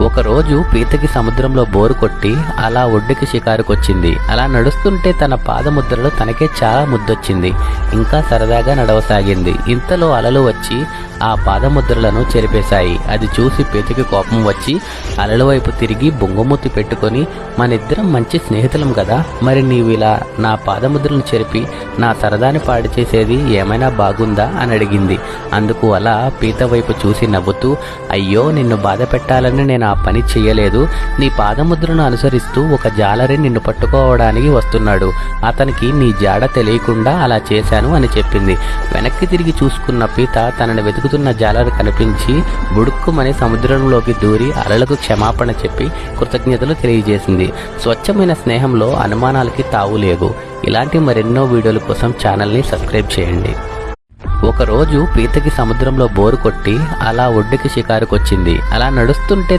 ఒకరోజు పీతకి సముద్రంలో బోరు కొట్టి అలా ఒడ్డుకి షికారుకొచ్చింది. అలా నడుస్తుంటే తన పాదముద్రలో తనకే చాలా ముద్దొచ్చింది. ఇంకా సరదాగా నడవసాగింది. ఇంతలో అలలు వచ్చి ఆ పాదముద్రలను చెరిపేశాయి. అది చూసి పీతకి కోపం వచ్చి అలల వైపు తిరిగి బొంగుమూతి పెట్టుకొని, మనిద్దరం మంచి స్నేహితులం కదా, మరి నీవిలా నా పాదముద్రలను చెరిపి నా సరదాని పాడు చేసేది ఏమైనా బాగుందా అని అడిగింది. అందుకు అలా పీత వైపు చూసి నవ్వుతూ, అయ్యో నిన్ను బాధ పెట్టాలని నేను ఆ పని చెయ్యలేదు. నీ పాదముద్రను అనుసరిస్తూ ఒక జాలరి నిన్ను పట్టుకోవడానికి వస్తున్నాడు. అతనికి నీ జాడ తెలియకుండా అలా చేశాను అని చెప్పింది. వెనక్కి తిరిగి చూసుకున్న పీత తనని వెతుకుతున్న జాలరి కనిపించి బుడుక్కుమని సముద్రంలోకి దూరి అలలకు క్షమాపణ చెప్పి కృతజ్ఞతలు తెలియజేసింది. స్వచ్ఛమైన స్నేహంలో అనుమానాలకి తావు లేదు. ఇలాంటి మరెన్నో వీడియోల కోసం ఛానల్ని సబ్స్క్రైబ్ చేయండి. ఒకరోజు పీతకి సముద్రంలో బోరు కొట్టి అలా ఒడ్డుకి షికారుకొచ్చింది. అలా నడుస్తుంటే